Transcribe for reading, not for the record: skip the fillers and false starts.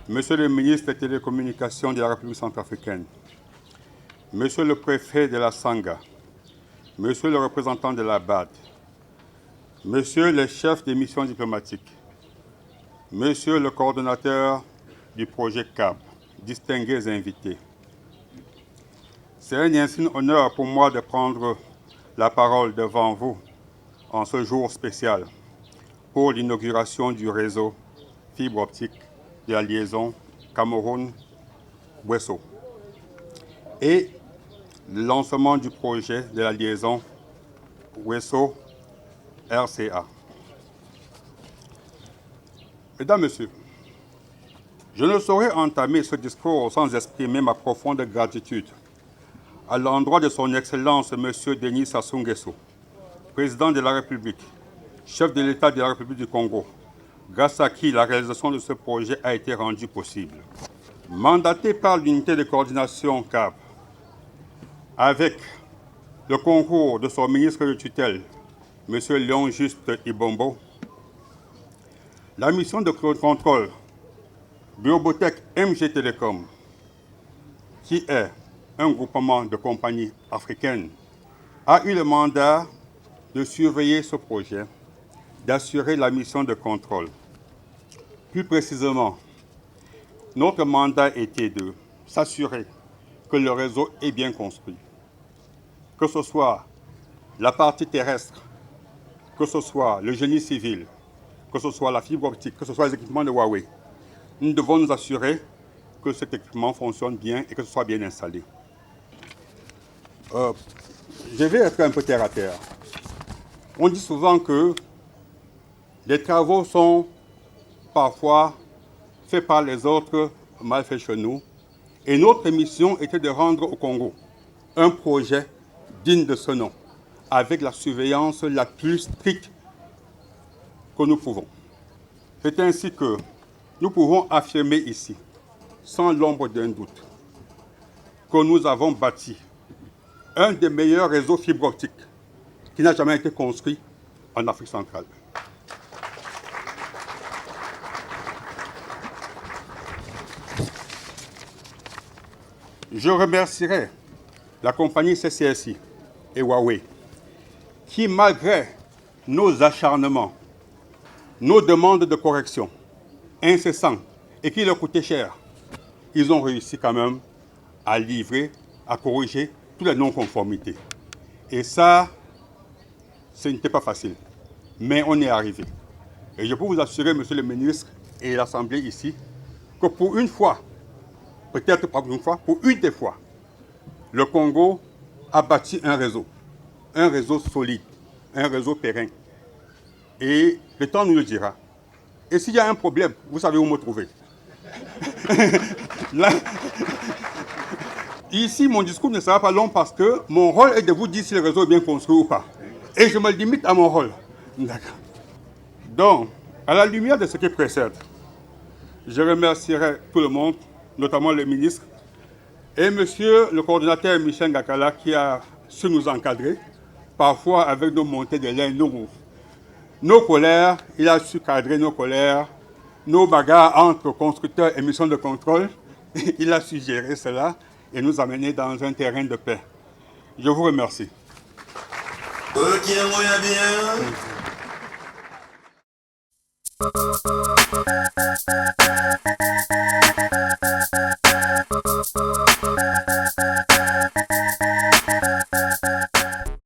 Monsieur le ministre des Télécommunications de la République centrafricaine, Monsieur le préfet de la Sanga, Monsieur le représentant de la BAD, Monsieur le chef des missions diplomatiques, Monsieur le coordonnateur du projet CAP, distingués invités. C'est un insigne honneur pour moi de prendre la parole devant vous en ce jour spécial pour l'inauguration du réseau fibre optique de la liaison Cameroun-Wesso et le lancement du projet de la liaison Wesso-RCA. Mesdames, Messieurs, je ne saurais entamer ce discours sans exprimer ma profonde gratitude à l'endroit de son Excellence M. Denis Sassou Nguesso, président de la République, chef de l'État de la République du Congo, grâce à qui la réalisation de ce projet a été rendue possible. Mandaté par l'unité de coordination CAP, avec le concours de son ministre de tutelle, M. Léon Juste Ibombo, la mission de contrôle Biobotech MG Telecom, qui est un groupement de compagnies africaines, a eu le mandat de surveiller ce projet, d'assurer la mission de contrôle. Plus précisément, notre mandat était de s'assurer que le réseau est bien construit, que ce soit la partie terrestre, que ce soit le génie civil, que ce soit la fibre optique, que ce soit les équipements de Huawei. Nous devons nous assurer que cet équipement fonctionne bien et que ce soit bien installé. Je vais être un peu terre à terre. On dit souvent que les travaux sont parfois faits par les autres, mal faits chez nous. Et notre mission était de rendre au Congo un projet digne de ce nom, avec la surveillance la plus stricte que nous pouvons. C'est ainsi que nous pouvons affirmer ici, sans l'ombre d'un doute, que nous avons bâti un des meilleurs réseaux fibre optique qui n'a jamais été construit en Afrique centrale. Je remercierai la compagnie CCSI et Huawei qui, malgré nos acharnements, nos demandes de correction incessantes et qui leur coûtaient cher, ils ont réussi quand même à livrer, à corriger toutes les non-conformités. Et ça, ce n'était pas facile, mais on est arrivé. Et je peux vous assurer, Monsieur le ministre et l'Assemblée ici, que pour une fois, peut-être pas une fois, pour une des fois, le Congo a bâti un réseau solide, un réseau pérenne. Et le temps nous le dira. Et s'il y a un problème, vous savez où me trouver. Là, ici, mon discours ne sera pas long parce que mon rôle est de vous dire si le réseau est bien construit ou pas. Et je me limite à mon rôle. D'accord. Donc, à la lumière de ce qui précède, je remercierai tout le monde, notamment le ministre, et monsieur le coordonnateur Michel Ngakala qui a su nous encadrer, parfois avec nos montées de lait, nos colères, il a su cadrer nos colères, nos bagarres entre constructeurs et missions de contrôle, il a su gérer cela et nous amener dans un terrain de paix. Je vous remercie. Ok,